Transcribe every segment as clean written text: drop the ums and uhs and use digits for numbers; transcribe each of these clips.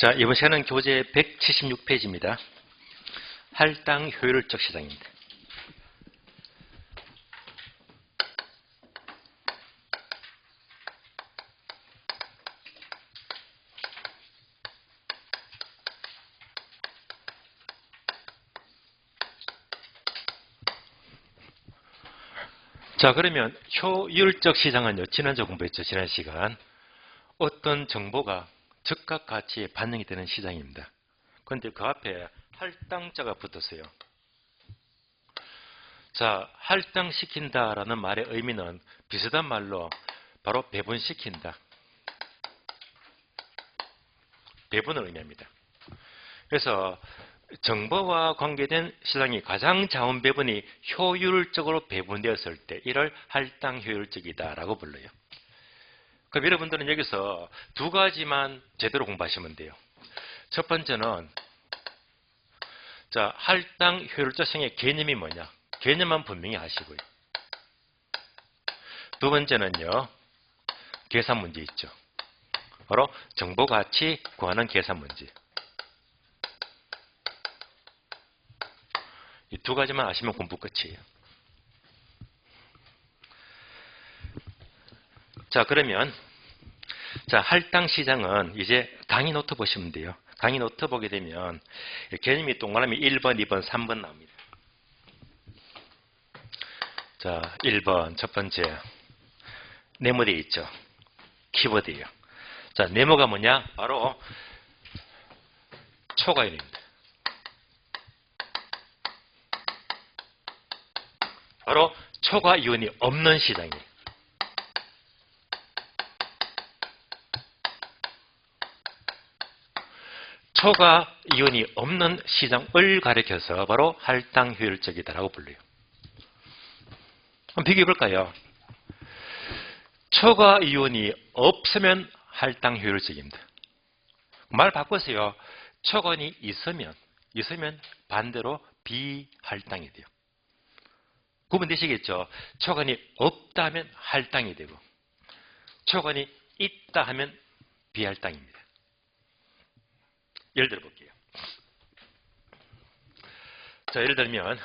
자, 이번 시간은 교재 176페이지입니다. 할당 효율적 시장입니다. 자, 그러면 효율적 시장은요, 지난주 공부했죠. 지난 시간. 어떤 정보가 즉각 가치에 반영이 되는 시장입니다. 그런데 그 앞에 할당자가 붙었어요. 자, 할당시킨다라는 말의 의미는 비슷한 말로 바로 배분시킨다. 배분을 의미합니다. 그래서 정보와 관계된 시장이 가장 자원 배분이 효율적으로 배분되었을 때 이를 할당 효율적이다라고 불러요. 그럼 여러분들은 여기서 두 가지만 제대로 공부하시면 돼요. 첫 번째는 자, 할당 효율적 시장의 개념이 뭐냐? 개념만 분명히 아시고요. 두 번째는요, 계산 문제 있죠. 바로 정보 가치 구하는 계산 문제. 이 두 가지만 아시면 공부 끝이에요. 자, 그러면 자, 할당 시장은 이제 강의 노트 보시면 돼요. 강의 노트 보게 되면 개념이 동그라미 1번, 2번, 3번 나옵니다. 자, 1번 첫 번째 네모되어 있죠. 키워드예요. 자, 네모가 뭐냐? 바로 초과율입니다. 바로 초과 이온이 없는 시장이에요. 초과 이온이 없는 시장을 가리켜서 바로 할당 효율적이다라고 불러요. 한번 비교해 볼까요? 초과 이온이 없으면 할당 효율적입니다. 말 바꿔서요. 초과이온이 있으면 반대로 비할당이 돼요. 구분되시겠죠? 초과이온이 없다 하면 할당이 되고 초과이온이 있다 하면 비할당입니다. 예를 들어 볼게요. 자, 예를 들면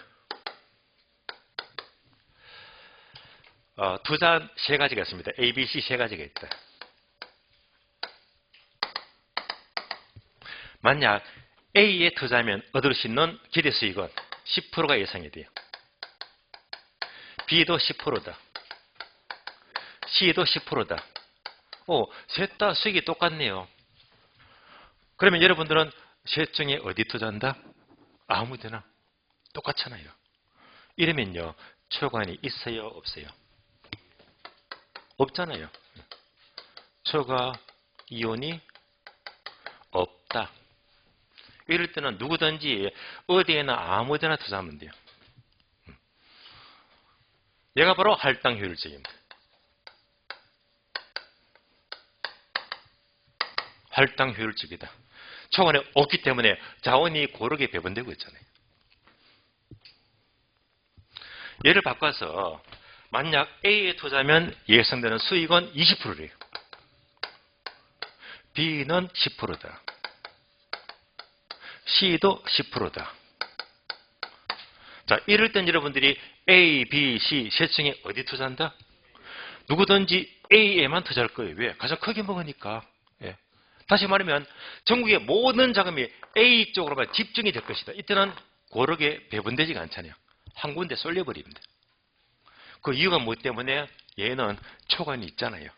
투자 세 가지가 있습니다. A, B, C 세 가지가 있다. 만약 A에 투자하면 얻을 수 있는 기대 수익은 10%가 예상이 돼요. B도 10%다. C도 10%다. 셋 다 수익이 똑같네요. 그러면 여러분들은 셋 중에 어디 투자한다? 아무 데나 똑같잖아요. 이러면요, 초과이온이 있어요, 없어요? 없잖아요. 초과 이온이 없다. 이럴 때는 누구든지 어디에나 아무 데나 투자하면 돼요. 얘가 바로 할당 효율적입니다. 할당 효율적이다. 초과이온이 없기 때문에 자원이 고르게 배분되고 있잖아요. 얘를 바꿔서 만약 A에 투자하면 예상되는 수익은 20%래요. B는 10%다. C도 10%다. 자, 이럴 땐 여러분들이 A, B, C 셋 중에 어디 투자한다? 누구든지 A에만 투자할 거예요. 왜? 가장 크게 먹으니까. 예. 다시 말하면 전국의 모든 자금이 A 쪽으로만 집중이 될 것이다. 이때는 고르게 배분되지가 않잖아요. 한 군데 쏠려버립니다. 그 이유가 뭐 때문에? 얘는 초과이온이 있잖아요.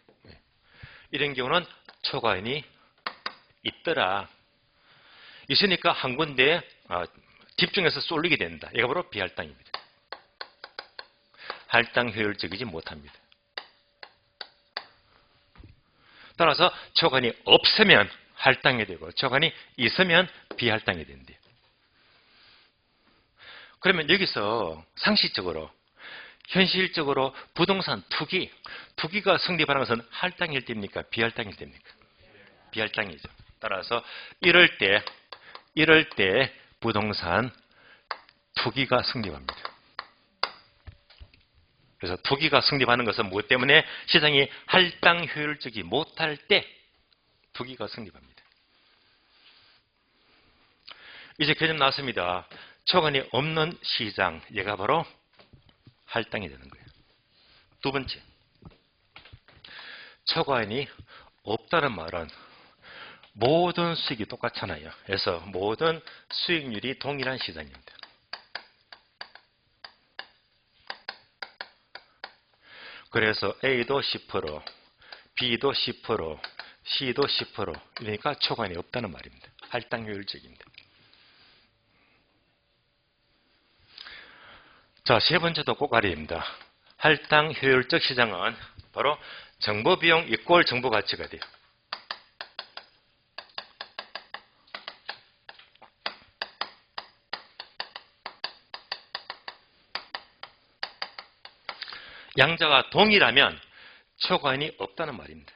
이런 경우는 초과이온이 있더라. 있으니까 한 군데 집중해서 쏠리게 된다. 이가 바로 비할당입니다. 할당 효율적이지 못합니다. 따라서 초과이온이 없으면 할당이 되고 초과이온이 있으면 비할당이 된대요. 그러면 여기서 상식적으로 현실적으로 부동산 투기가 성립하는 것은 할당일 때입니까? 비할당일 때입니까? 비할당이죠. 따라서 이럴 때 부동산 투기가 성립합니다. 그래서 투기가 성립하는 것은 무엇 때문에? 시장이 할당 효율적이 못할 때 투기가 성립합니다. 이제 개념 나왔습니다. 초과인이 없는 시장, 얘가 바로 할당이 되는 거예요. 두 번째, 초과인이 없다는 말은 모든 수익이 똑같잖아요. 그래서 모든 수익률이 동일한 시장입니다. 그래서 A도 10%, B도 10%, C도 10%, 이러니까 초과인이 없다는 말입니다. 할당 효율적입니다. 자, 세 번째도 꼬가리입니다. 할당 효율적 시장은 바로 정보비용 이꼴 정보가치가 돼요. 양자가 동일하면 초과인이 없다는 말입니다.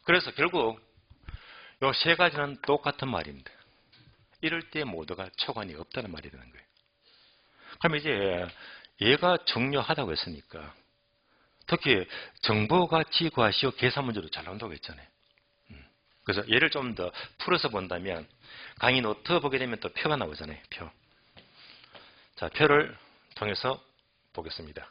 그래서 결국 이 세 가지는 똑같은 말입니다. 이럴 때 모두가 초과인이 없다는 말이 되는 거예요. 그럼 이제 얘가 중요하다고 했으니까 특히 정보가치 구하시오 계산 문제도 잘 나온다고 했잖아요. 그래서 얘를 좀 더 풀어서 본다면 강의 노트 보게 되면 또 표가 나오잖아요. 표. 자, 표를 통해서 보겠습니다.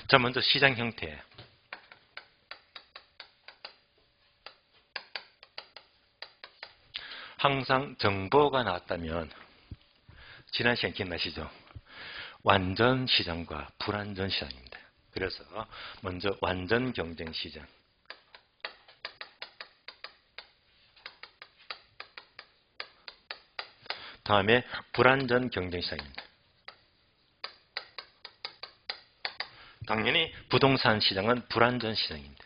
자, 먼저 시장 형태. 항상 정보가 나왔다면 지난 시간 기억나시죠? 완전 시장과 불완전 시장입니다. 그래서 먼저 완전 경쟁 시장. 다음에 불완전 경쟁 시장입니다. 당연히 부동산 시장은 불완전 시장입니다.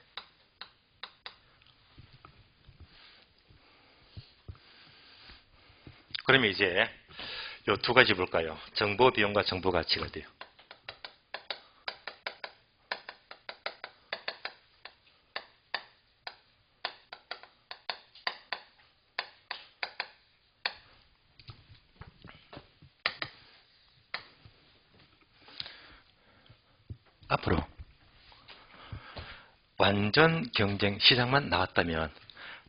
그러면 이제 이 두 가지 볼까요? 정보 비용과 정보 가치가 돼요. 앞으로 완전 경쟁 시장만 나왔다면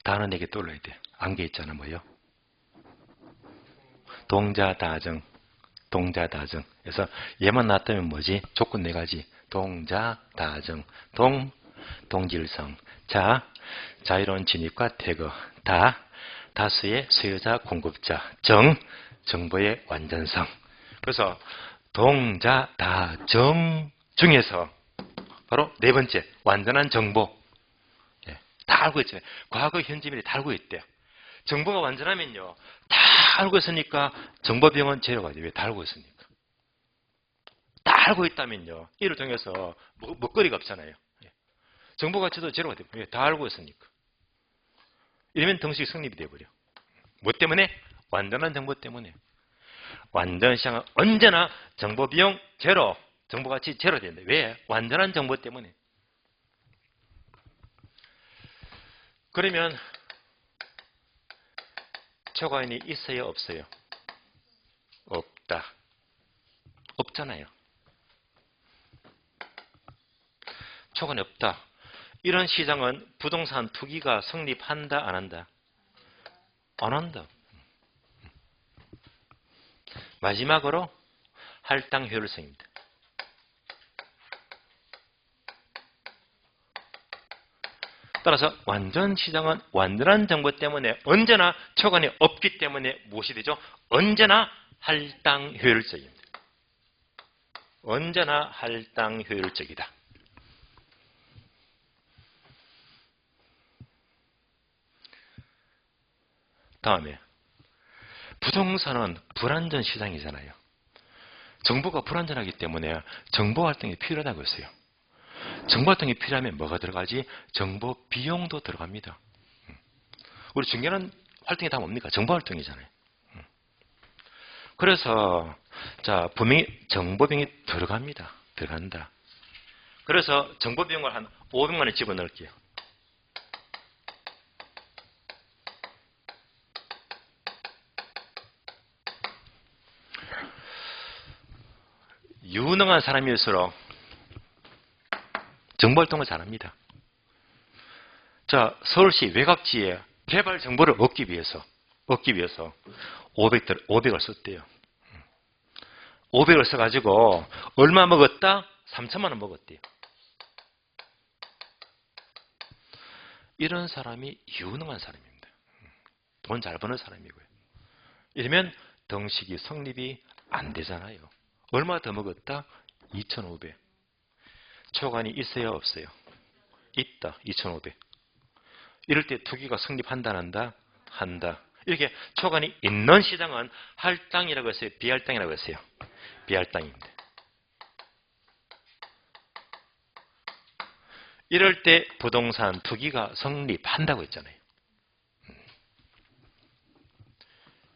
단어 4개 떠올라야 돼요. 안개 있잖아, 뭐요? 동자다정, 동자다정. 그래서 얘만 나왔다면 뭐지? 조건 4가지. 동자다정, 동질성. 자, 자유로운 진입과 태거. 다수의 수요자 공급자. 정보의 완전성. 그래서 동자다정 중에서 바로 네 번째, 완전한 정보. 예, 다 알고 있잖아요. 과거, 현재, 미래 다 알고 있대요. 정보가 완전하면요, 다 알고 있으니까 정보 비용은 제로가 돼요. 왜? 다 알고 있으니까. 다 알고 있다면요, 이를 통해서 먹거리가 없잖아요. 예. 정보 가치도 제로가 돼요. 왜? 다 알고 있으니까. 이러면 등식이 성립이 돼버려. 뭐 때문에? 완전한 정보 때문에. 완전 시장은 언제나 정보 비용 제로, 정보 가치 제로 된다. 왜? 완전한 정보 때문에. 그러면 초과인이 있어요, 없어요? 없다. 없잖아요. 초과인이 없다. 이런 시장은 부동산 투기가 성립한다, 안 한다? 안 한다. 마지막으로 할당 효율성입니다. 따라서 완전 시장은 완전한 정보 때문에 언제나 초과인이 없기 때문에 무엇이 되죠? 언제나 할당 효율적입니다. 언제나 할당 효율적이다. 다음에 부동산은 불완전 시장이잖아요. 정보가 불완전하기 때문에 정보 활동이 필요하다고 했어요. 정보 활동이 필요하면 뭐가 들어가지? 정보 비용도 들어갑니다. 우리 중요한 활동이 다 뭡니까? 정보 활동이잖아요. 그래서 자, 분명히 정보 비용이 들어갑니다. 들어간다. 그래서 정보 비용을 한 500만 원 집어넣을게요. 유능한 사람일수록 정보활동을 잘합니다. 자, 서울시 외곽지에 개발 정보를 얻기 위해서 500을 썼대요. 500을 써가지고 얼마 먹었다? 3천만 원 먹었대요. 이런 사람이 유능한 사람입니다. 돈 잘 버는 사람이고요. 이러면 등식이 성립이 안 되잖아요. 얼마 더 먹었다? 2,500. 초과이 있어요? 없어요? 있다. 2,500. 이럴 때 투기가 성립한다, 안 한다? 한다. 이렇게 초과이 있는 시장은 할당이라고 했어요? 비할당이라고 했어요? 비할당입니다. 이럴 때 부동산 투기가 성립한다고 했잖아요.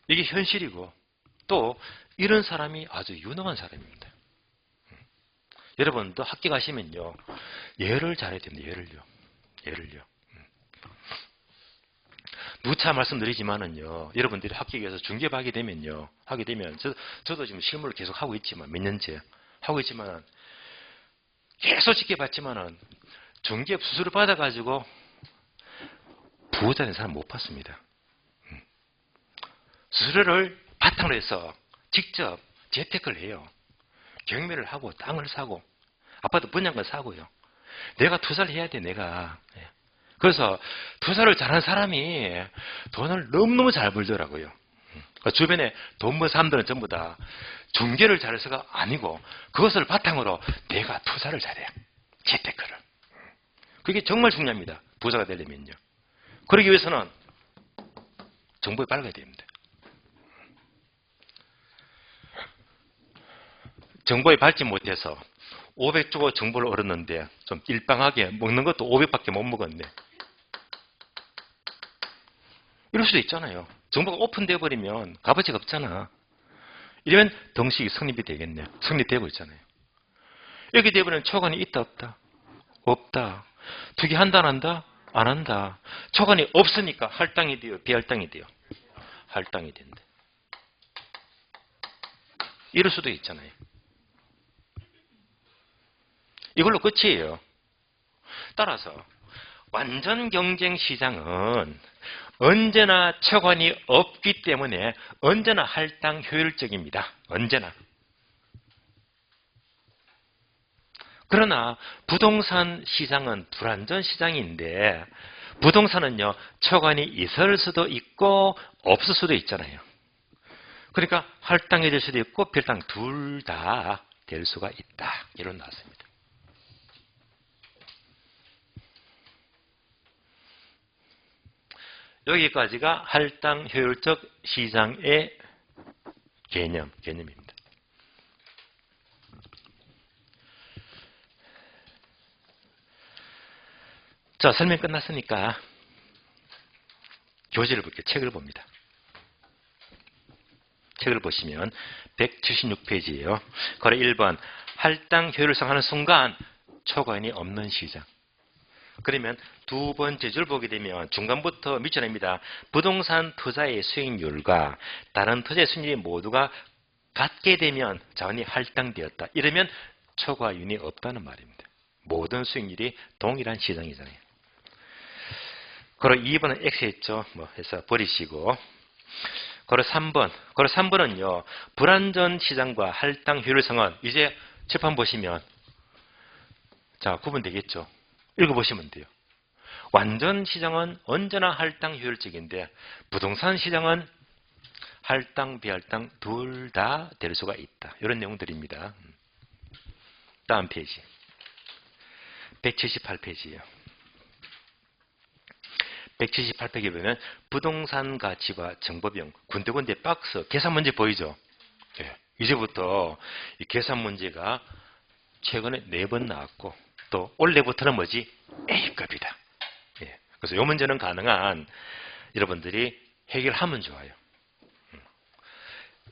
이게 현실이고 또 이런 사람이 아주 유능한 사람입니다. 여러분도 학교 가시면요. 예를 잘해야 됩니다. 예를요. 누차 말씀드리지만은요. 여러분들이 합격해서 중개업 하게 되면 저도 지금 실무를 계속 하고 있지만 몇 년째 하고 있지만 계속 지켜봤지만은 중개업 수수료 받아가지고 부자 된 사람 못 봤습니다. 수수료를 바탕으로 해서 직접 재테크를 해요. 경매를 하고 땅을 사고 아파트 분양을 사고요. 내가 투자를 해야 돼. 내가. 그래서 투자를 잘하는 사람이 돈을 너무너무 잘 벌더라고요. 주변에 돈 버는 사람들은 전부 다 중개를 잘해서가 아니고 그것을 바탕으로 내가 투자를 잘해요. 재테크를. 그게 정말 중요합니다. 부자가 되려면요. 그러기 위해서는 정보에 밝아야 됩니다. 정보에 밝지 못해서 500 주고 정보를 얻었는데 좀 일방하게 먹는 것도 500밖에 못 먹었네. 이럴 수도 있잖아요. 정보가 오픈되어 버리면 값어치가 없잖아. 이러면 등식이 성립이 되겠네요. 성립되고 있잖아요. 이렇게 되어버리면 초과이 있다 없다? 없다. 투기한다 안 한다? 안 한다. 초과이 없으니까 할당이 돼요? 비할당이 돼요? 할당이 된다. 이럴 수도 있잖아요. 이걸로 끝이에요. 따라서 완전 경쟁 시장은 언제나 초과이 없기 때문에 언제나 할당 효율적입니다. 언제나. 그러나 부동산 시장은 불안전 시장인데 부동산은요 초과이 있을 수도 있고 없을 수도 있잖아요. 그러니까 할당이 될 수도 있고 비할당 둘 다 될 수가 있다. 이런 나왔습니다. 여기까지가 할당 효율적 시장의 개념입니다. 자, 설명 끝났으니까 교재를 볼게요. 책을 봅니다. 책을 보시면 176페이지예요. 거래 1번 할당 효율성 하는 순간 초과인이 없는 시장. 그러면 두 번째 줄 보게 되면 중간부터 밑줄입니다. 부동산 투자의 수익률과 다른 투자의 수익률이 모두가 같게 되면 자원이 할당되었다. 이러면 초과윤이 없다는 말입니다. 모든 수익률이 동일한 시장이잖아요. 그리고 2번은 X했죠. 해서 버리시고. 그리고 3번은요. 불안전 시장과 할당 효율성은 이제 칠판 보시면 자 구분되겠죠. 읽어보시면 돼요. 완전 시장은 언제나 할당 효율적인데 부동산 시장은 할당, 비할당 둘 다 될 수가 있다. 이런 내용들입니다. 다음 페이지. 178페이지예요. 178페이지 보면 부동산 가치와 정보비용 군데군데 박스 계산 문제 보이죠? 네. 이제부터 이 계산 문제가 최근에 4번 나왔고 또 올해부터는 뭐지? A급이다. 예. 그래서 이 문제는 가능한 여러분들이 해결하면 좋아요.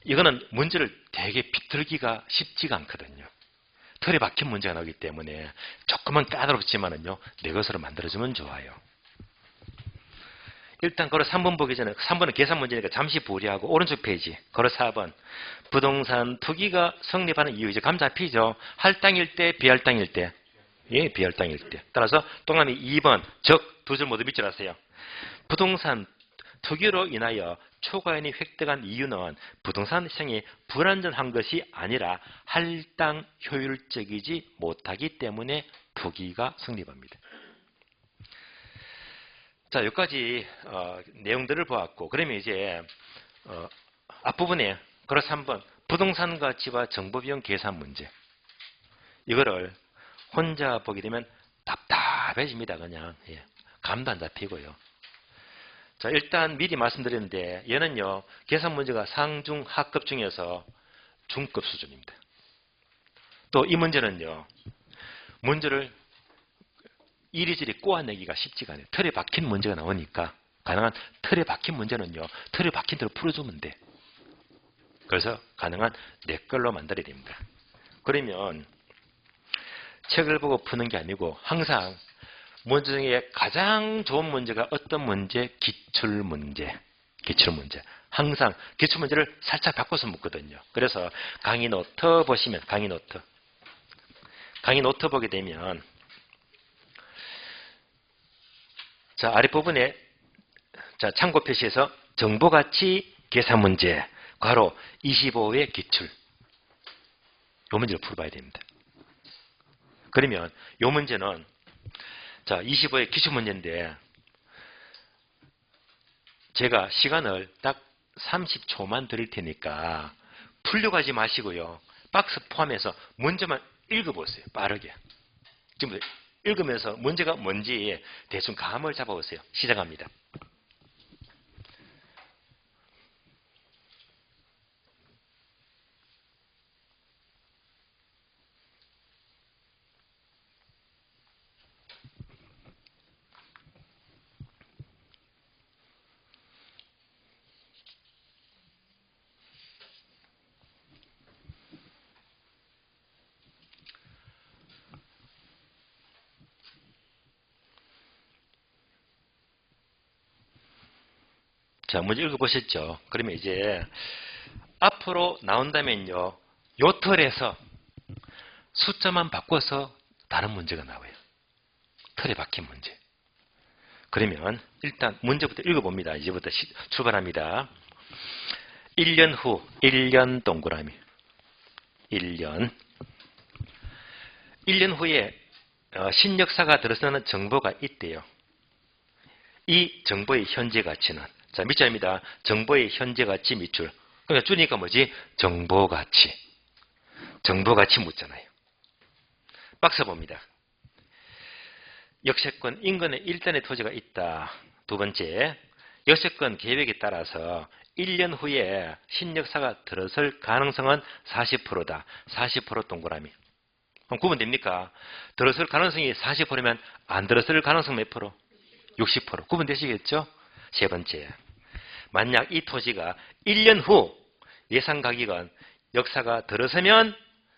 이거는 문제를 되게 비틀기가 쉽지가 않거든요. 틀에 박힌 문제가 나오기 때문에 조금은 까다롭지만은요, 내 것으로 만들어주면 좋아요. 일단 걸어 3번 보기 전에 3번은 계산 문제니까 잠시 보류하고 오른쪽 페이지 걸어 4번 부동산 투기가 성립하는 이유 이제 감 잡히죠. 할당일 때 비할당일 때 예, 비할당일 때 따라서 동그라미 2번 즉 두 줄 모두 밑줄하세요. 부동산 투기로 인하여 초과인이 획득한 이유는 부동산 시장이 불안전한 것이 아니라 할당 효율적이지 못하기 때문에 투기가 성립합니다. 자, 여기까지 내용들을 보았고 그러면 이제 앞부분에 걸어서 한번 부동산 가치와 정보비용 계산 문제 이거를 혼자 보게 되면 답답해집니다. 그냥 예, 감도 안 잡히고요. 자, 일단 미리 말씀드렸는데 얘는요 계산 문제가 상중 하급 중에서 중급 수준입니다. 또 이 문제는요 문제를 이리저리 꼬아내기가 쉽지가 않아요. 틀에 박힌 문제가 나오니까 가능한 틀에 박힌 문제는요. 틀에 박힌 대로 풀어주면 돼. 그래서 가능한 내 걸로 만들어야 됩니다. 그러면 책을 보고 푸는 게 아니고 항상 문제 중에 가장 좋은 문제가 어떤 문제? 기출문제. 기출문제. 항상 기출문제를 살짝 바꿔서 묻거든요. 그래서 강의 노트 보시면 강의 노트 보게 되면 자, 아랫부분에 자, 참고 표시에서 정보가치 계산 문제, 괄호 25의 기출. 이 문제를 풀어봐야 됩니다. 그러면 이 문제는 자, 25의 기출 문제인데 제가 시간을 딱 30초만 드릴 테니까 풀려고 하지 마시고요. 박스 포함해서 문제만 읽어보세요. 빠르게. 지금 읽으면서 문제가 뭔지 대충 감을 잡아보세요. 시작합니다. 자, 문제 읽어보셨죠? 그러면 이제 앞으로 나온다면요. 요 틀에서 숫자만 바꿔서 다른 문제가 나와요. 틀에 박힌 문제. 그러면 일단 문제부터 읽어봅니다. 이제부터 출발합니다. 1년 후 1년 동그라미 1년 후에 신역사가 들어서는 정보가 있대요. 이 정보의 현재 가치는 자, 밑줄입니다. 정보의 현재 가치 밑줄. 그러니까 줄이니까 뭐지? 정보 가치. 정보 가치 묻잖아요. 박스 봅니다. 역세권 인근에 1단의 토지가 있다. 두 번째, 역세권 계획에 따라서 1년 후에 신역사가 들어설 가능성은 40%다. 40% 동그라미. 그럼 구분됩니까? 들어설 가능성이 40%면 안 들어설 가능성 몇 프로? 60%. 구분되시겠죠? 세 번째, 만약 이 토지가 1년 후 예상 가격은 역사가 들어서면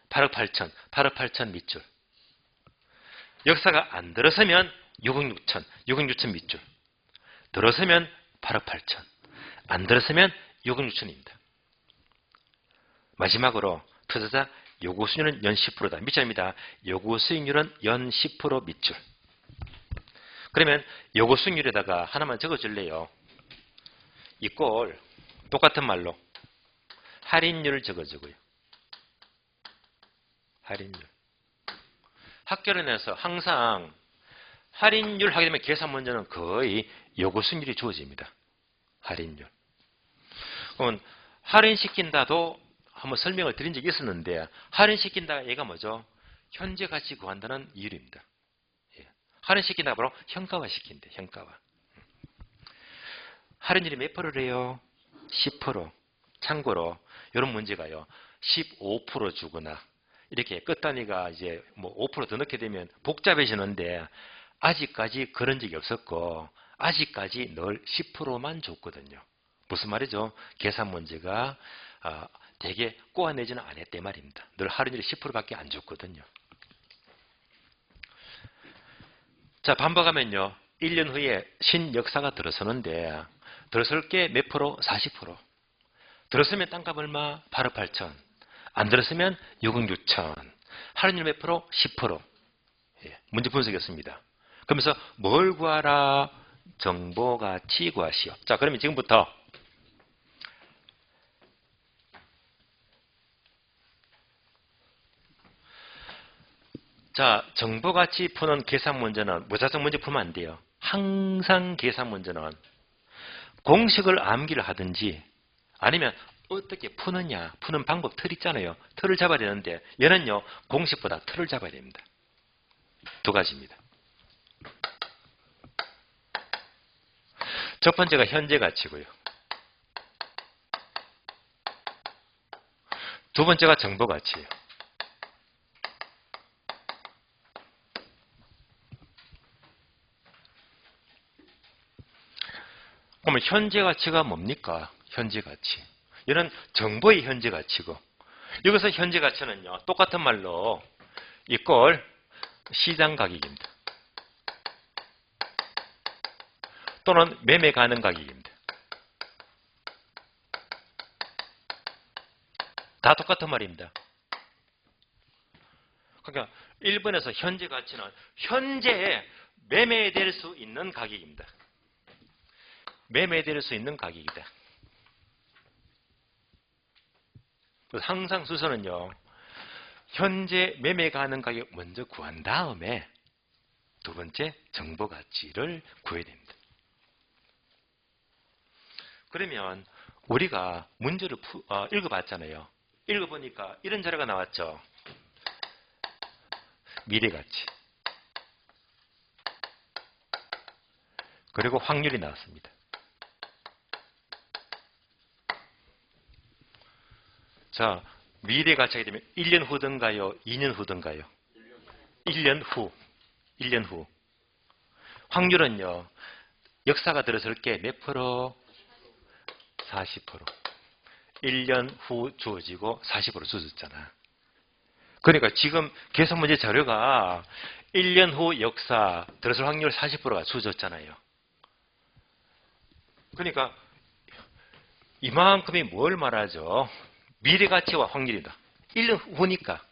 8억 8천, 8억 8천 밑줄. 역사가 안 들어서면 6억 6천, 6억 6천 밑줄. 들어서면 8억 8천, 안 들어서면 6억 6천입니다. 마지막으로 투자자 요구 수익률은 연 10%다. 밑줄입니다. 요구 수익률은 연 10% 밑줄. 그러면 요구 수익률에다가 하나만 적어줄래요. 이 꼴 똑같은 말로 할인율을 적어주고요. 할인율. 학교론에서 항상 할인율 하게 되면 계산 문제는 거의 요구 수익률이 주어집니다. 할인율. 그러면 할인시킨다도 한번 설명을 드린 적이 있었는데 할인시킨다 얘가 뭐죠? 현재 가치 구한다는 이율입니다. 할인시킨다가 바로 현가화시킨대. 현가화. 할인율이 몇 프로래요? 10%. 참고로 이런 문제가요. 15% 주거나 이렇게 끝단위가 이제 뭐 5% 더 넣게 되면 복잡해지는데 아직까지 그런 적이 없었고 아직까지 늘 10%만 줬거든요. 무슨 말이죠? 계산 문제가 되게 꼬아내지는 않았대 말입니다. 늘 할인율이 10%밖에 안 줬거든요. 자, 반박하면요. 1년 후에 신역사가 들어서는데 들어설 게 몇 프로? 40%. 들었으면 땅값 얼마? 8억 8천. 안 들었으면 6억 6천. 할인율 몇 프로? 10%. 예, 문제 분석이었습니다. 그러면서 뭘 구하라? 정보가치 구하시오. 자, 그러면 지금부터 자, 정보가치 푸는 계산 문제는 무작정 문제 풀면 안 돼요. 항상 계산 문제는 공식을 암기를 하든지 아니면 어떻게 푸느냐, 푸는 방법 틀 있잖아요. 틀을 잡아야 되는데 얘는요, 공식보다 틀을 잡아야 됩니다. 두 가지입니다. 첫 번째가 현재 가치고요. 두 번째가 정보 가치예요. 그러면 현재 가치가 뭡니까? 현재 가치. 얘는 정보의 현재 가치고 여기서 현재 가치는요. 똑같은 말로 이꼴 시장 가격입니다. 또는 매매 가능 가격입니다. 다 똑같은 말입니다. 그러니까 1번에서 현재 가치는 현재 매매될 수 있는 가격입니다. 매매될 수 있는 가격이다. 항상 순서는요. 현재 매매 가능 가격 먼저 구한 다음에 두 번째 정보 가치를 구해야 됩니다. 그러면 우리가 문제를 읽어봤잖아요. 읽어보니까 이런 자료가 나왔죠. 미래가치. 그리고 확률이 나왔습니다. 자, 미래가치가 되면 1년 후든가요? 2년 후든가요? 1년 후. 1년 후. 확률은요. 역사가 들어설 게 몇 프로? 40%. 1년 후 주어지고 40% 주어졌잖아. 그러니까 지금 계산 문제 자료가 1년 후 역사 들어설 확률 40%가 주어졌잖아요. 그러니까 이만큼이 뭘 말하죠? 미래가치와 확률이다. 1년 후니까.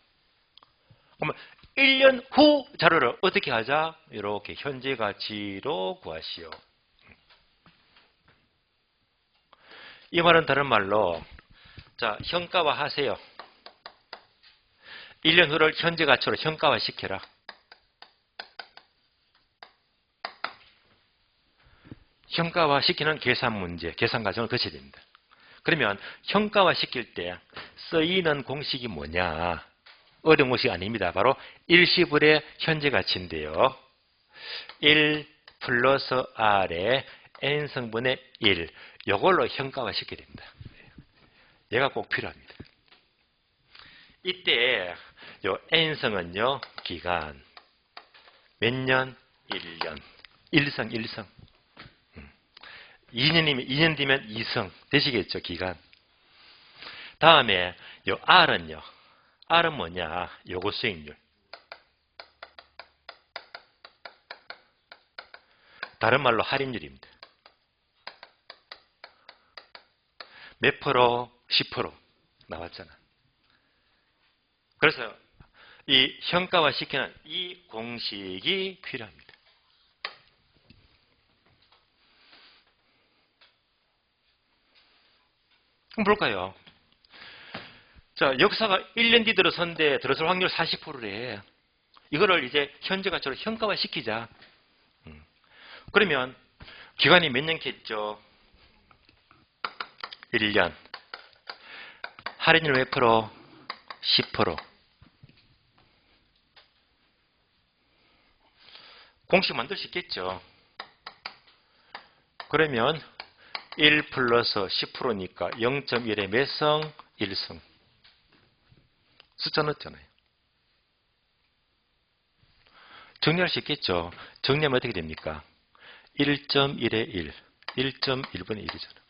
그러면 1년 후 자료를 어떻게 하자? 이렇게 현재 가치로 구하시오. 이 말은 다른 말로 자, 현가화 하세요. 1년 후를 현재 가치로 현가화 시켜라. 현가화 시키는 계산 문제, 계산 과정을 거쳐야 됩니다. 그러면 현가화 시킬 때 쓰이는 공식이 뭐냐? 어려운 공식이 아닙니다. 바로 일시불의 현재 가치인데요. 1 플러스 R의 N성분의 1. 이걸로 현가화 시켜야 됩니다. 얘가 꼭 필요합니다. 이때 요 N성은요. 기간. 몇 년? 1년. 1성. 2년 뒤면 2성. 되시겠죠? 기간. 다음에 요 R은요. R은 뭐냐? 요거 수익률. 다른 말로 할인율입니다. 몇 프로? 10% 나왔잖아. 그래서 이 현가화 시키는 이 공식이 필요합니다. 그럼 볼까요? 자, 역사가 1년 뒤 들어선데 들어설 확률 40%래. 이거를 이제 현재 가치로 현가화 시키자. 그러면 기간이 몇 년겠죠? 1년. 할인율 몇 프로? 10%. 공식 만들 수 있겠죠. 그러면 1 플러스 10%니까 0.1의 몇 성? 1성. 숫자 넣었잖아요. 정리할 수 있겠죠. 정리하면 어떻게 됩니까? 1.1의 1. 1.1분의 1이잖아.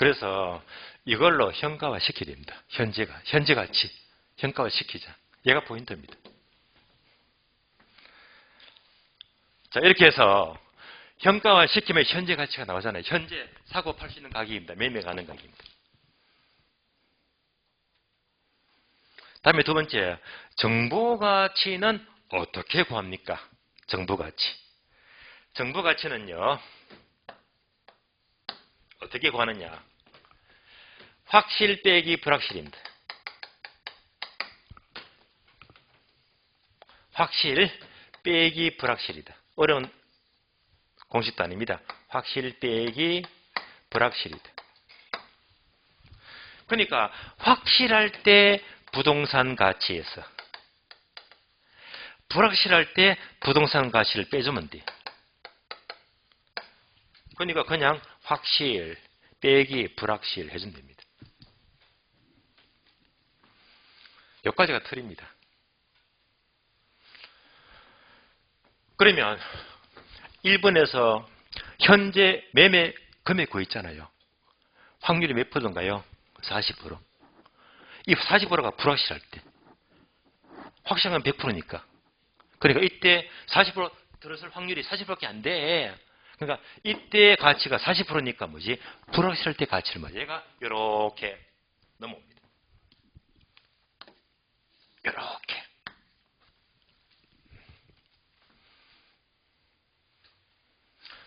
그래서 이걸로 현가화 시켜야 됩니다. 현재 가치 현가화 시키자. 얘가 포인트입니다. 자, 이렇게 해서 현가화 시키면 현재 가치가 나오잖아요. 현재 사고 팔 수 있는 가격입니다. 매매 가능 가격입니다. 다음에 두 번째, 정보 가치는 어떻게 구합니까? 정보 가치. 정보 가치는요, 어떻게 구하느냐? 확실 빼기 불확실입니다. 확실 빼기 불확실이다. 어려운 공식도 아닙니다. 확실 빼기 불확실이다. 그러니까 확실할 때 부동산 가치에서 불확실할 때 부동산 가치를 빼주면 돼. 그러니까 그냥 확실 빼기 불확실 해주면 됩니다. 여기까지가 틀입니다. 그러면 1번에서 현재 매매 금액 구했 있잖아요. 확률이 몇 %인가요? 40%. 이 40%가 불확실할 때. 확실한 건 100%니까. 그러니까 이때 40% 들어설 확률이 40%밖에 안 돼. 그러니까 이때 가치가 40%니까 뭐지? 불확실할 때 가치를 말이야. 얘가 이렇게 넘어옵니다. 이렇게.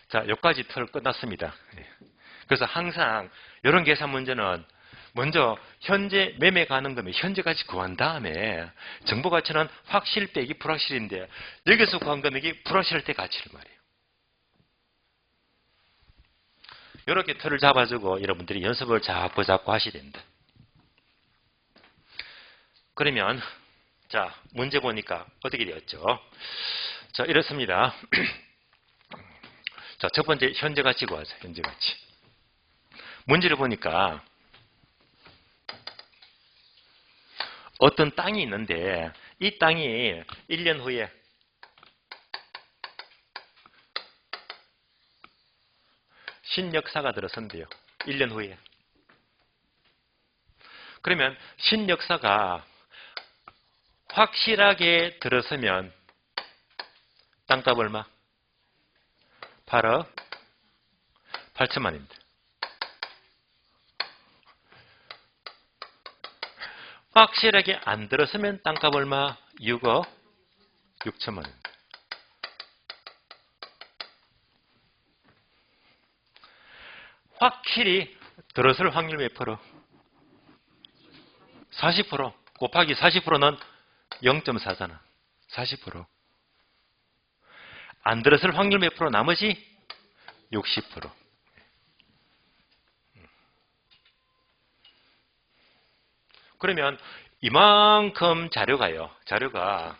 자, 여기까지 틀 끝났습니다. 그래서 항상 이런 계산 문제는 먼저 현재 매매 가능금의 현재 가치 구한 다음에 정보 가치는 확실 빼기 불확실인데 여기서 구한 금액이 불확실할 때 가치를 말이에요. 이렇게 틀을 잡아주고 여러분들이 연습을 자꾸 하셔야 됩니다. 그러면 자, 문제 보니까 어떻게 되었죠? 자, 이렇습니다. 자, 첫 번째 현재 가치 구하자. 현재 가치. 문제를 보니까 어떤 땅이 있는데 이 땅이 1년 후에 신역사가 들어선대요. 1년 후에. 그러면 신역사가 확실하게 들어서면 땅값 얼마? 8억 8천만입니다. 확실하게 안 들어서면 땅값 얼마? 6억 6천만입니다. 확실히 들어설 확률 몇 프로? 40% 곱하기 40%는 0.4잖아. 40%. 안 들어설 확률 몇 프로? 나머지 60%. 그러면 이만큼 자료가요. 자료가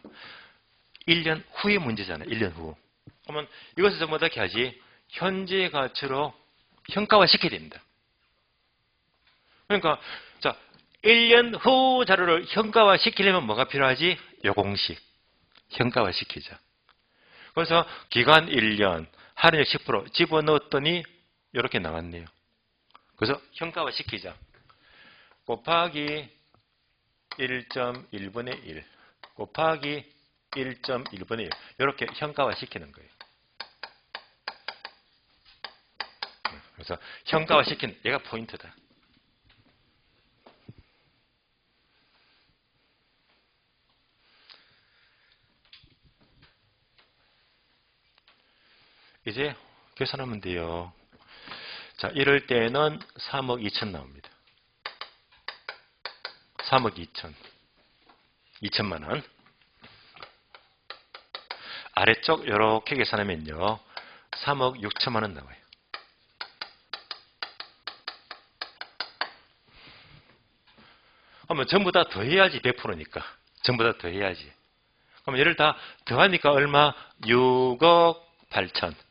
1년 후의 문제잖아요. 1년 후. 그러면 이것을 전부 다 어떻게 하지? 현재 가치로 현가화 시켜야 됩니다. 그러니까 자, 1년 후 자료를 현가화 시키려면 뭐가 필요하지? 요 공식. 현가화 시키자. 그래서 기간 1년, 할인율 10% 집어넣었더니 이렇게 나왔네요. 그래서 현가화 시키자. 곱하기 1.1분의 1 곱하기 1.1분의 1 이렇게 현가화 시키는 거예요. 그래서 현가화 시킨 얘가 포인트다. 이제 계산하면 돼요. 자, 이럴 때는 3억 2천 나옵니다. 3억 2천. 2천만 원. 아래쪽 이렇게 계산하면요. 3억 6천만 원 나와요. 그러면 전부 다 더해야지 100%니까. 전부 다 더해야지. 그러면 얘를 다 더하니까 얼마? 6억 8천.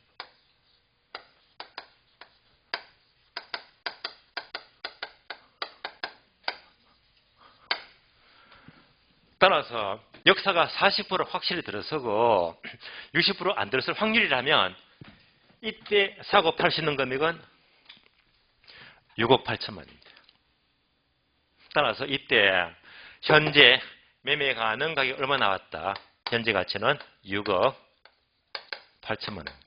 따라서 역사가 40% 확실히 들어서고 60% 안 들어설 확률이라면 이때 사고 팔 수 있는 금액은 6억 8천만입니다. 따라서 이때 현재 매매 가능 가격이 얼마 나왔다? 현재 가치는 6억 8천만 원입니다.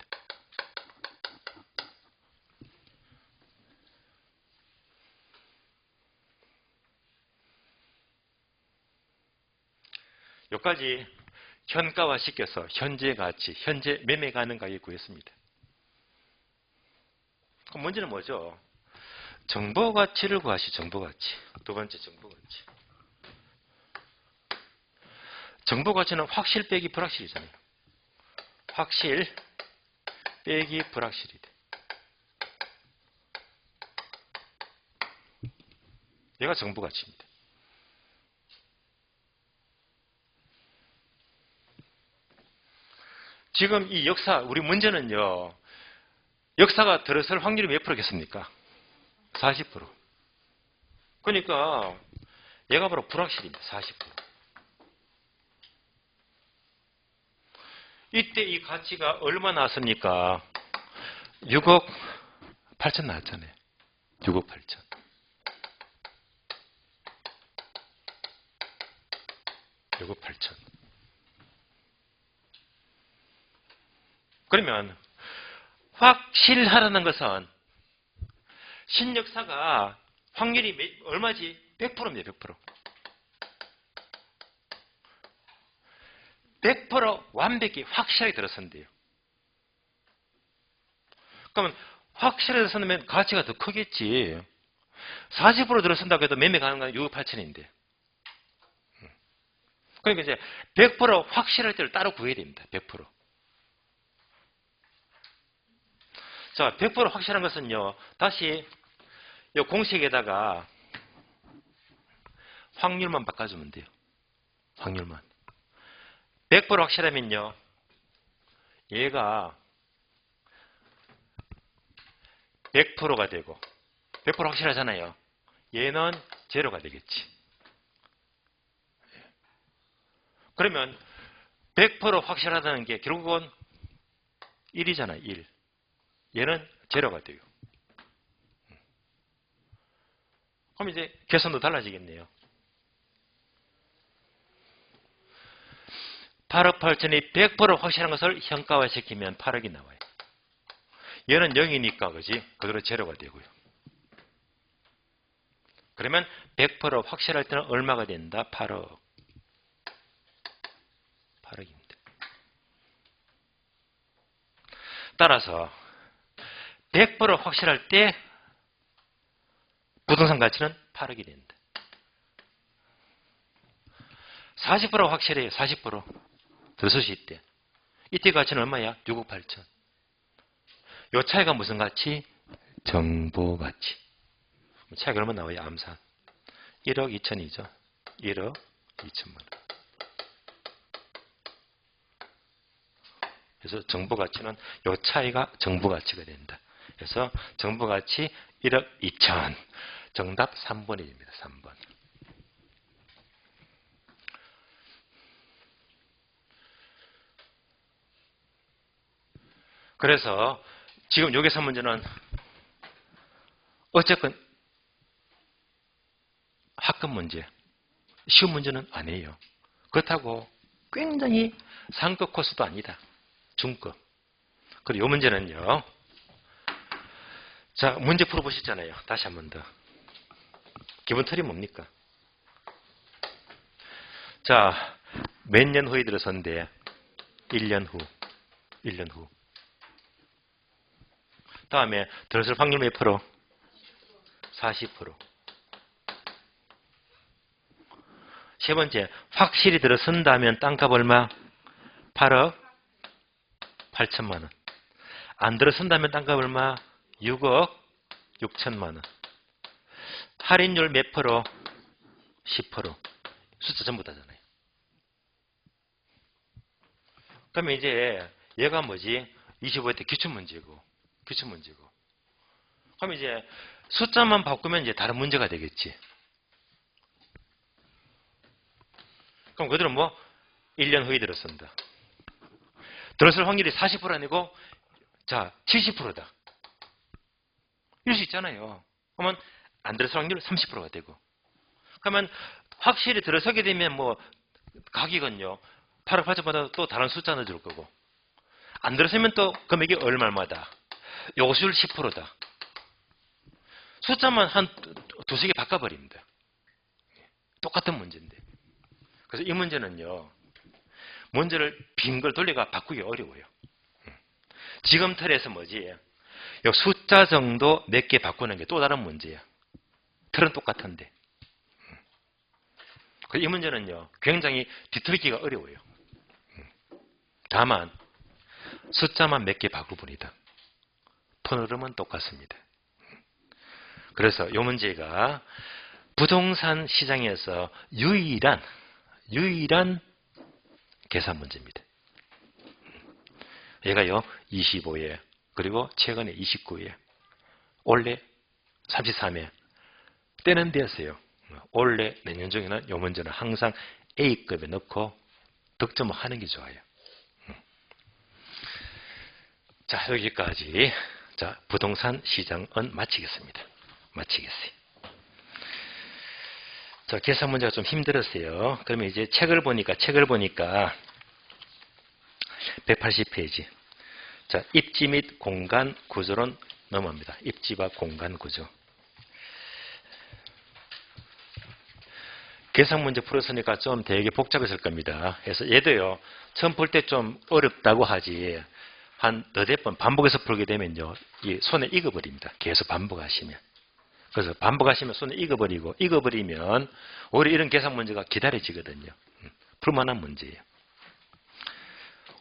여기까지 현가화 시켜서 현재 가치, 현재 매매 가능 가격을 구했습니다. 그럼 문제는 뭐죠? 정보 가치를 구하시. 정보 가치. 두 번째 정보 가치. 정보 가치는 확실 빼기 불확실이잖아요. 확실 빼기 불확실이다. 얘가 정보 가치입니다. 지금 이 역사, 우리 문제는요, 역사가 들어설 확률이 몇 프로겠습니까? 40%. 그러니까 얘가 바로 불확실입니다. 40%. 이때 이 가치가 얼마 나왔습니까? 6억 8천 나왔잖아요. 6억 8천. 그러면 확실하다는 것은 신역사가 확률이 얼마지? 100%입니다. 100%. 100% 완벽히 확실하게 들어선대요. 그러면 확실하게 들어선다면 가치가 더 크겠지. 40% 들어선다고 해도 매매 가능한 6억 8천인데. 그러니까 이제 100% 확실할 때를 따로 구해야 됩니다. 100%. 자, 100% 확실한 것은요. 다시 이 공식에다가 확률만 바꿔주면 돼요. 확률만. 100% 확실하면요. 얘가 100%가 되고 100% 확실하잖아요. 얘는 제로가 되겠지. 그러면 100% 확실하다는 게 결국은 1이잖아요. 1. 얘는 제로가 돼요. 그럼 이제 계산도 달라지겠네요. 8억 8천이 100% 확실한 것을 현가화시키면 8억이 나와요. 얘는 0이니까 그지? 그대로 제로가 되고요. 그러면 100% 확실할 때는 얼마가 된다? 8억. 8억입니다. 따라서 100% 확실할 때 부동산 가치는 8억이 된다. 40% 확실해요. 40%. 들어설 수 있대. 이때 가치는 얼마야? 6억 8천. 요 차이가 무슨 가치? 정보 가치. 차이가 얼마 나와요? 암산. 1억 2천이죠. 1억 2천만 원. 그래서 정보 가치는 요 차이가 정보 가치가 된다. 그래서 정보 가치 1억 2천. 정답 3번이 됩니다. 3번. 그래서 지금 여기서 문제는 어쨌건 학급 문제, 쉬운 문제는 아니에요. 그렇다고 굉장히 상급 코스도 아니다. 중급. 그리고 이 문제는요. 자, 문제 풀어보셨잖아요. 다시 한 번 더. 기본 틀이 뭡니까? 자, 몇 년 후에 들어선데 1년 후. 1년 후. 다음에 들어설 확률 몇 프로? 40%. 세 번째, 확실히 들어선다면 땅값 얼마? 8억 8천만 원. 안 들어선다면 땅값 얼마? 6억 6천만 원. 할인율 몇 프로? 10%. 숫자 전부 다잖아요. 그러면 이제 얘가 뭐지? 25회 때 기출문제고. 기출문제고. 그럼 이제 숫자만 바꾸면 이제 다른 문제가 되겠지. 그럼 그들은 뭐? 1년 후에 들어선다. 들어설 확률이 40% 아니고, 자, 70%다. 이럴 수 있잖아요. 그러면 안 들어설 확률 30%가 되고, 그러면 확실히 들어서게 되면 뭐 가격은요 8억 8천보다 또 다른 숫자 넣어줄 거고, 안 들어서면 또 금액이 얼마마다 요수율 10%다. 숫자만 한 두세 개 바꿔버립니다. 똑같은 문제인데. 그래서 이 문제는요, 문제를 빈 걸 돌려가 바꾸기 어려워요. 지금 틀에서 뭐지? 요 숫자 정도 몇 개 바꾸는 게 또 다른 문제야. 틀은 똑같은데. 이 문제는요, 굉장히 뒤틀기가 어려워요. 다만, 숫자만 몇 개 바꿀 뿐이다. 톤 흐름은 똑같습니다. 그래서 이 문제가 부동산 시장에서 유일한 계산 문제입니다. 얘가요 25회 그리고 최근에 29회 올해 33회 때는 되었어요. 올해 내년 중에는 이 문제는 항상 A급에 넣고 득점을 하는 게 좋아요. 자, 여기까지. 자, 부동산 시장은 마치겠습니다. 마치겠어요. 자, 계산 문제가 좀 힘들었어요. 그러면 이제 책을 보니까 180페이지. 자, 입지 및 공간 구조론 넘어갑니다. 입지와 공간 구조. 계산 문제 풀었으니까 좀 되게 복잡했을 겁니다. 그래서 얘도요, 처음 풀 때 좀 어렵다고 하지, 한 너댓 번 반복해서 풀게 되면요, 이 손에 익어버립니다. 계속 반복하시면. 그래서 반복하시면 손에 익어버리면 오히려 이런 계산 문제가 기다려지거든요. 풀만한 문제예요.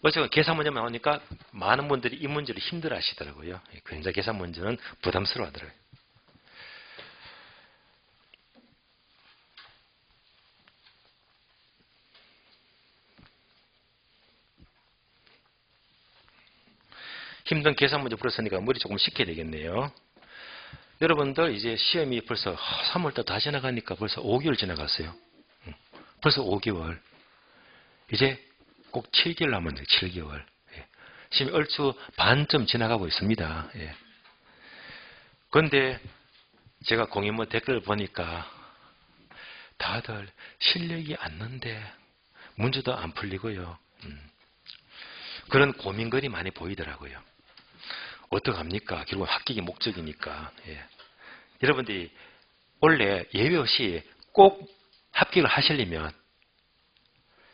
어쨌든 계산 문제만 나오니까 많은 분들이 이 문제를 힘들어 하시더라고요. 굉장히 계산 문제는 부담스러워 하더라고요. 힘든 계산 문제 풀었으니까 머리 조금 식혀야 되겠네요. 여러분들 이제 시험이 벌써 3월달 다 지나가니까 벌써 5개월 지나갔어요. 벌써 5개월. 이제 꼭 7개월 남았네요. 7개월. 지금 얼추 반쯤 지나가고 있습니다. 그런데 제가 공인모 댓글 보니까 다들 실력이 안 는데 문제도 안 풀리고요. 그런 고민거리 많이 보이더라고요. 어떡합니까? 결국은 합격이 목적이니까. 여러분들이 원래 예외 없이 꼭 합격을 하시려면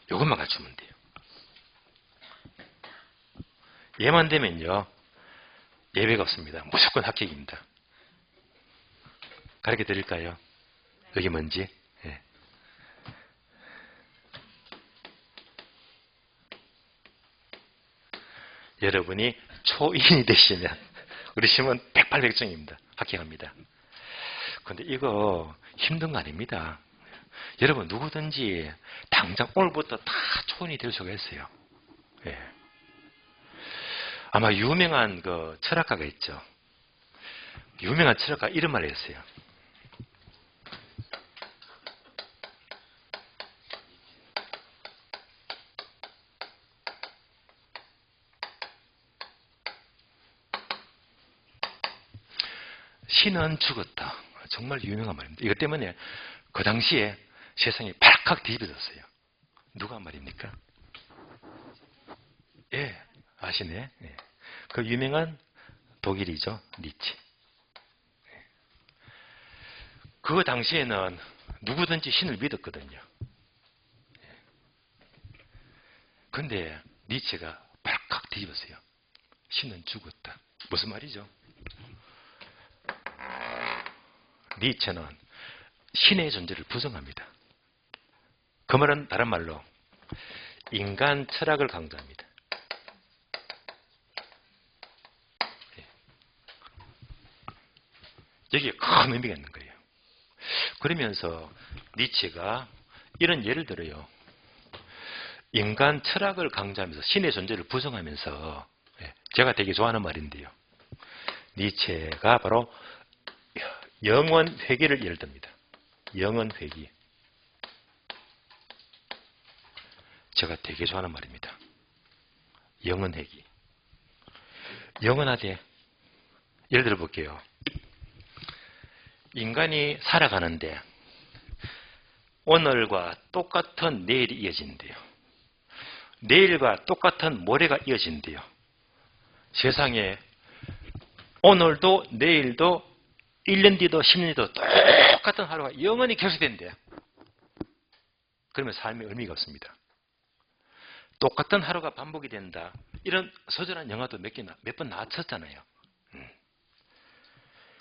이것만 갖추면 돼요. 얘만 되면요, 예외가 없습니다. 무조건 합격입니다. 가르쳐 드릴까요? 여기 뭔지? 여러분이 초인이 되시면 우리 시험은 100%백정입니다. 합격합니다. 근데 이거 힘든 거 아닙니다. 여러분 누구든지 당장 오늘부터 다 초인이 될 수가 있어요. 아마 유명한 그 철학가가 있죠. 유명한 철학가 이런 말을 했어요. 신은 죽었다. 정말 유명한 말입니다. 이것 때문에 그 당시에 세상이 발칵 뒤집어졌어요. 누가 한 말입니까? 아시네. 그 유명한 독일이죠. 니체. 그 당시에는 누구든지 신을 믿었거든요. 그런데 니체가 발칵 뒤집었어요. 신은 죽었다. 무슨 말이죠? 니체는 신의 존재를 부정합니다. 그 말은 다른 말로 인간 철학을 강조합니다. 여기에 큰 의미가 있는 거예요. 그러면서 니체가 이런 예를 들어요. 인간 철학을 강조하면서 신의 존재를 부정하면서, 제가 되게 좋아하는 말인데요. 니체가 바로 영원 회귀를 예를 듭니다. 영원 회귀. 제가 되게 좋아하는 말입니다. 영원 회귀. 영원하되, 예를 들어 볼게요. 인간이 살아가는데 오늘과 똑같은 내일이 이어진대요. 내일과 똑같은 모레가 이어진대요. 세상에 오늘도 내일도 1년 뒤도 10년 뒤도 똑같은 하루가 영원히 계속된대요. 그러면 삶에 의미가 없습니다. 똑같은 하루가 반복이 된다. 이런 서술한 영화도 몇 번 나왔었잖아요.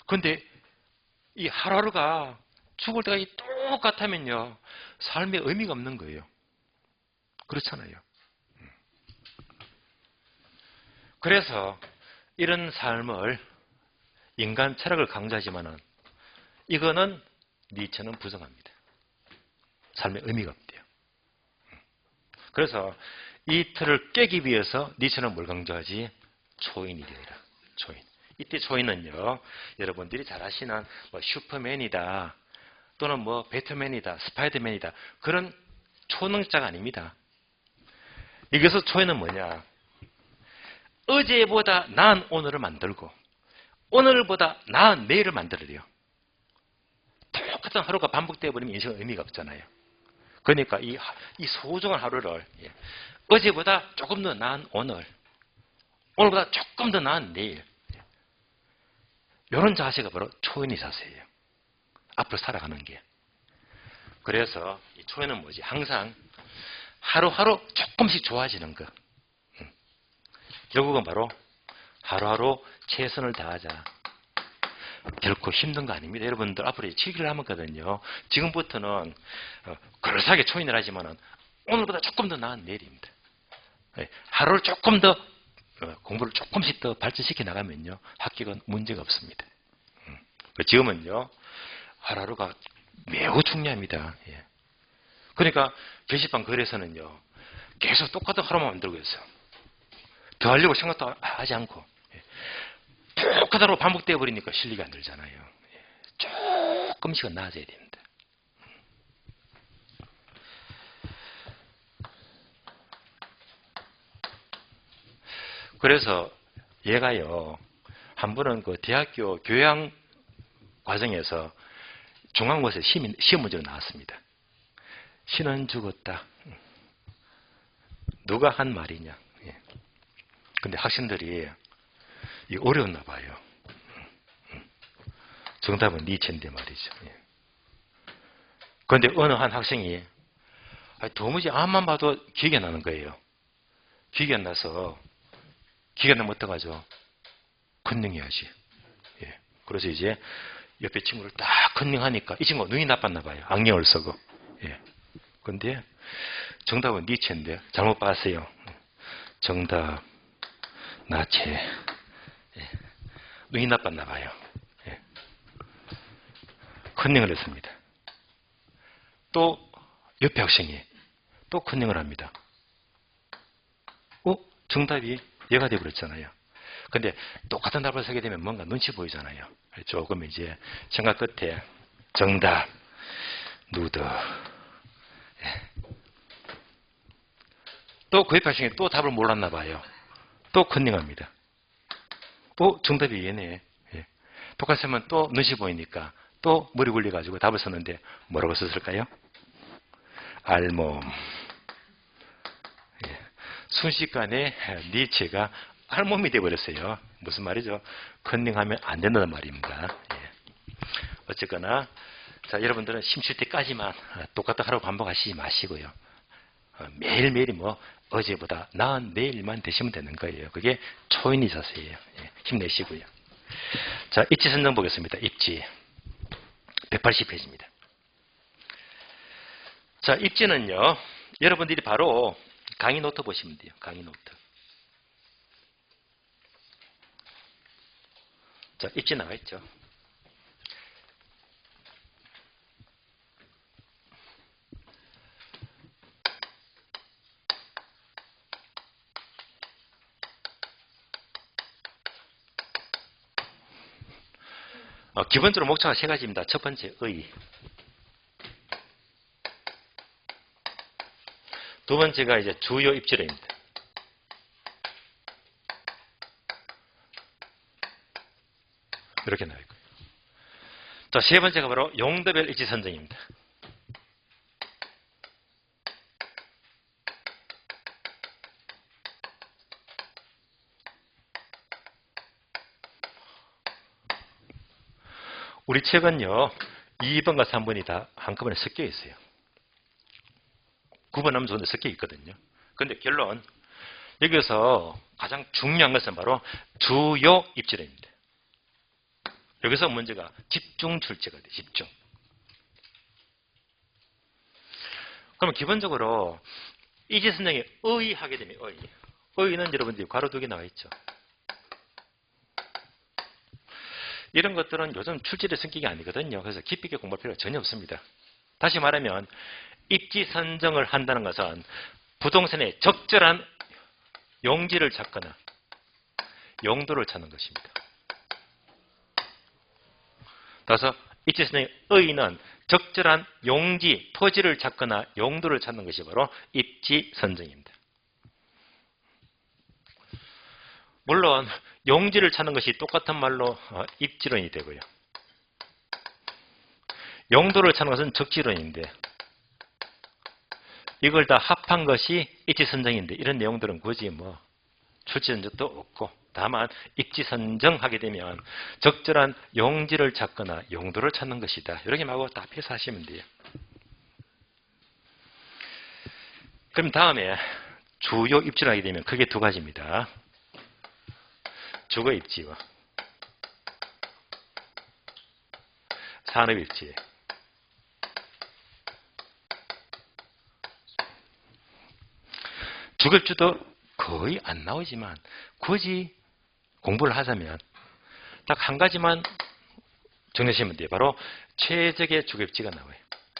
그런데 이 하루하루가 죽을 때까지 똑같으면요, 삶에 의미가 없는 거예요. 그렇잖아요. 그래서 이런 삶을 인간 철학을 강조하지만은 이거는 니체는 부정합니다. 삶에 의미가 없대요. 그래서 이 틀을 깨기 위해서 니체는 뭘 강조하지? 초인이 되어라. 초인. 이때 초인은요, 여러분들이 잘 아시는 뭐 슈퍼맨이다, 또는 뭐 배트맨이다, 스파이더맨이다, 그런 초능자가 아닙니다. 여기서 초인은 뭐냐? 어제보다 나은 오늘을 만들고 오늘보다 나은 내일을 만들어요. 똑같은 하루가 반복되어 버리면 인생은 의미가 없잖아요. 그러니까 이 소중한 하루를 어제보다 조금 더 나은 오늘, 오늘보다 조금 더 나은 내일, 이런 자세가 바로 초인의 자세예요. 앞으로 살아가는 게. 그래서 이 초인은 뭐지? 항상 하루하루 조금씩 좋아지는 것. 결국은 바로 하루하루 최선을 다하자. 결코 힘든 거 아닙니다. 여러분들 앞으로 7개월 남았거든요. 지금부터는 그럴싸하게 초인을 하지만 오늘보다 조금 더 나은 내일입니다. 하루를 조금 더 공부를 조금씩 더 발전시켜 나가면요, 합격은 문제가 없습니다. 지금은요, 하루하루가 매우 중요합니다. 그러니까 게시판 글에서는요, 계속 똑같은 하루만 만들고 있어요. 더 하려고 생각도 하지 않고 똑같은 하루 반복되어 버리니까 실리가 안 들잖아요. 조금씩은 나아져야 됩니다. 그래서 얘가요, 한 번은 그 대학교 교양 과정에서 중간고사 시험 문제가 나왔습니다. 신은 죽었다. 누가 한 말이냐. 근데 학생들이 어려웠나 봐요. 정답은 니체인데 말이죠. 그런데 어느 한 학생이 도무지 앞만 봐도 기억이 안 나는 거예요. 기억이 안 나서 기억이 안 나면 어떡하죠? 컨닝해야지. 그래서 이제 옆에 친구를 딱 컨닝하니까 이 친구가 눈이 나빴나 봐요. 안경을 쓰고. 그런데 정답은 니체인데 잘못 봤어요. 정답 나체. 눈이 나빴나 봐요. 컨닝을 했습니다. 또 옆에 학생이 또 컨닝을 합니다. 정답이 얘가 되어버렸잖아요. 근데 똑같은 답을 쓰게 되면 뭔가 눈치 보이잖아요. 조금 이제 생각 끝에 정답 누드. 또 그 옆에 학생이 또 답을 몰랐나 봐요. 또 컨닝합니다. 정답이 얘네. 똑같이 하면 또 눈치 보이니까 또 머리 굴려가지고 답을 썼는데 뭐라고 썼을까요? 알몸. 순식간에 니체가 알몸이 되어버렸어요. 무슨 말이죠? 컨닝하면 안 된다는 말입니다. 어쨌거나 자, 여러분들은 심칠 때까지만 똑같은 하루 반복하시지 마시고요. 매일매일이 어제보다 나은 내일만 되시면 되는 거예요. 그게 초인의 자세예요. 힘내시고요. 자, 입지 선정 보겠습니다. 입지 180페이지입니다. 자, 입지는요, 여러분들이 바로 강의 노트 보시면 돼요. 강의 노트. 자, 입지 나와 있죠. 기본적으로 목차가 세 가지입니다. 첫 번째, 의. 두 번째가 이제 주요 입지례입니다. 이렇게 나와 있고요. 자, 세 번째가 바로 용도별 입지 선정입니다. 우리 책은요, 2번과 3번이 다 한꺼번에 섞여 있어요. 9번 함수는 섞여 있거든요. 근데 결론, 여기서 가장 중요한 것은 바로 주요 입지론입니다. 여기서 문제가 집중 출제가 돼요. 집중. 그러면 기본적으로 이지 선정에 의하게 되면 의는 여러분들이 괄호 2개 나와 있죠. 이런 것들은 요즘 출제의 성격이 아니거든요. 그래서 깊이 있게 공부할 필요가 전혀 없습니다. 다시 말하면 입지 선정을 한다는 것은 부동산의 적절한 용지를 찾거나 용도를 찾는 것입니다. 따라서 입지 선정의 의의는 적절한 용지, 토지를 찾거나 용도를 찾는 것이 바로 입지 선정입니다. 물론 용지를 찾는 것이 똑같은 말로 입지론이 되고요. 용도를 찾는 것은 적지론인데 이걸 다 합한 것이 입지 선정인데 이런 내용들은 굳이 뭐 출제된 적도 없고 다만 입지 선정하게 되면 적절한 용지를 찾거나 용도를 찾는 것이다. 이렇게 말고 다 필사하시면 돼요. 그럼 다음에 주요 입지를 하게 되면 크게 두 가지입니다. 주거 입지와 산업 입지. 주거 입지도 거의 안 나오지만 굳이 공부를 하자면 딱 한 가지만 정리하시면 돼요. 바로 최적의 주거 입지가 나와요.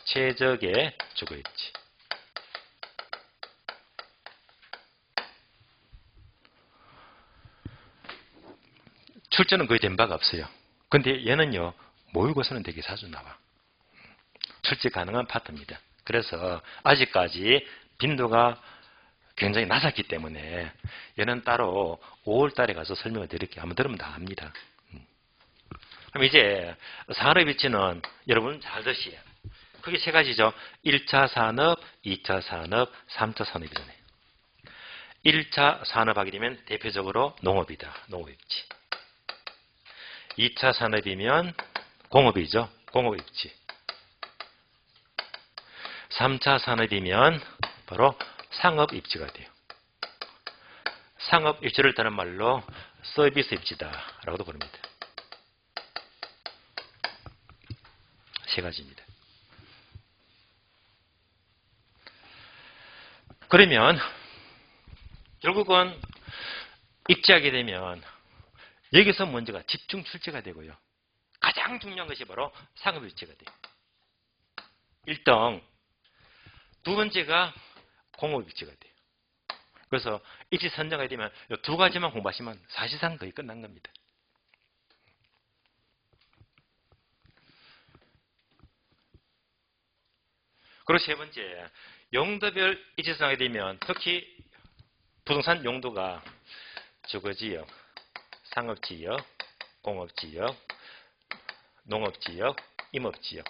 최적의 주거 입지. 출제는 거의 된 바가 없어요. 근데 얘는요, 모의고사는 되게 자주 나와. 출제 가능한 파트입니다. 그래서 아직까지 빈도가 굉장히 낮았기 때문에 얘는 따로 5월 달에 가서 설명을 드릴게요. 한번 들으면 다 압니다. 그럼 이제 산업 입지는 여러분 잘 드시요. 크게 세 가지죠. 1차 산업, 2차 산업, 3차 산업이잖아요. 1차 산업하게 되면 대표적으로 농업이다. 농업 입지. 2차 산업이면 공업이죠. 공업 입지. 3차 산업이면 바로 상업 입지가 돼요. 상업 입지를 다른 말로 서비스 입지다라고도 부릅니다. 세 가지입니다. 그러면 결국은 입지하게 되면 여기서 문제가 집중 출제가 되고요. 가장 중요한 것이 바로 상업 입지가 돼요. 1등. 두 번째가 공업 입지가 돼요. 그래서 입지 선정하게 되면 이 두 가지만 공부하시면 사실상 거의 끝난 겁니다. 그리고 세 번째, 용도별 입지 선정하게 되면 특히 부동산 용도가 주거지역, 상업지역, 공업지역, 농업지역, 임업지역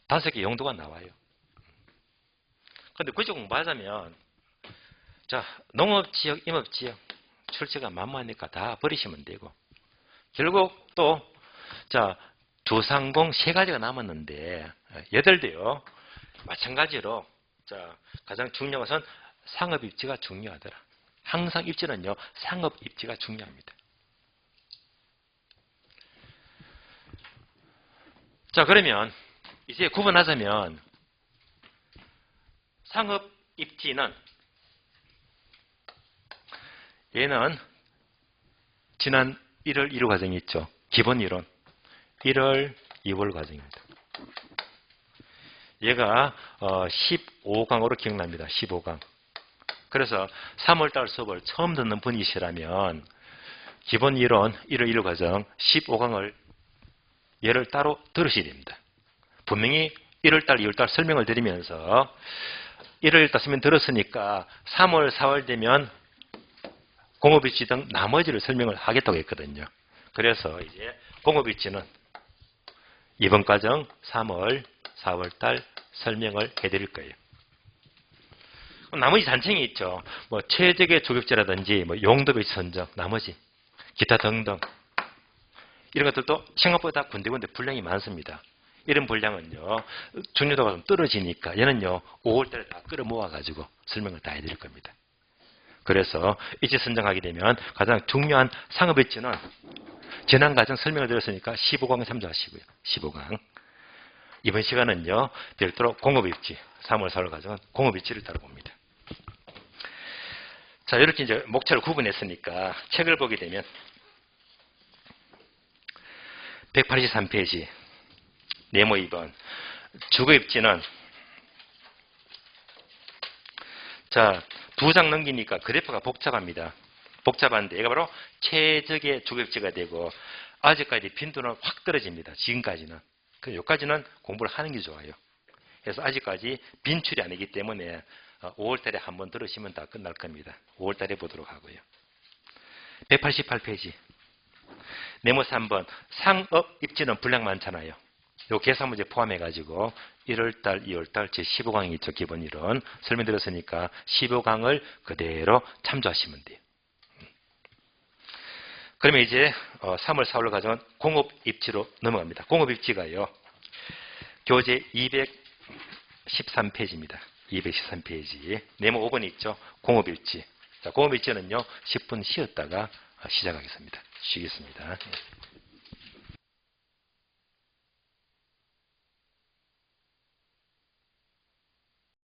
5개 용도가 나와요. 그런데 굳이 공부하자면 자, 농업지역, 임업지역 출제가 만무하니까 다 버리시면 되고 결국 또 자, 주상공 3가지가 남았는데 얘들도요. 마찬가지로 자, 가장 중요한 것은 상업 입지가 중요하더라. 항상 입지는요. 상업 입지가 중요합니다. 자, 그러면 이제 구분하자면 상업 입지는 얘는 지난 1월 1호 과정이 있죠. 기본 이론 1월 2월 과정입니다. 얘가 15강으로 기억납니다. 15강. 그래서 3월달 수업을 처음 듣는 분이시라면 기본 이론 1월 1호 과정 15강을 얘를 따로 들으셔야 됩니다. 분명히 1월달, 2월달 설명을 드리면서 1월 1달 설명 들었으니까 3월, 4월 되면 공업입지 등 나머지를 설명을 하겠다고 했거든요. 그래서 이제 공업입지는 이번 과정 3월, 4월달 설명을 해드릴 거예요. 나머지 단청이 있죠. 뭐 최적의 조격제라든지 뭐 용도배치 선정, 나머지 기타 등등 이런 것들도 생각보다 군데군데 분량이 많습니다. 이런 분량은요 중요도가 좀 떨어지니까 얘는요 5월달에 다 끌어모아가지고 설명을 다 해드릴 겁니다. 그래서 이제 선정하게 되면 가장 중요한 상업배치는 지난 과정 설명을 드렸으니까 15강 참조하시고요. 15강. 이번 시간은요 별도로 공업입지 3월 4월 과정은 공업입지를 다뤄봅니다. 자, 이렇게 이제 목차를 구분했으니까 책을 보게 되면 183페이지 네모 2번 주거입지는 자, 2장 넘기니까 그래프가 복잡합니다. 복잡한데 얘가 바로 최적의 주거입지가 되고 아직까지 빈도는 확 떨어집니다. 지금까지는. 여기까지는 공부를 하는 게 좋아요. 그래서 아직까지 빈출이 아니기 때문에 5월달에 한번 들으시면 다 끝날 겁니다. 5월달에 보도록 하고요. 188페이지 네모 3번 상업 입지는 분량 많잖아요. 요 계산 문제 포함해가지고 1월달, 2월달 제15강이 있죠. 기본 이론 설명드렸으니까 15강을 그대로 참조하시면 돼요. 그러면 이제 3월, 4월 과정은 공업 입지로 넘어갑니다. 공업 입지가요. 교재 213페이지입니다. 213페이지. 네모 5번 있죠. 공업 입지. 자, 공업 입지는요. 10분 쉬었다가 시작하겠습니다. 쉬겠습니다.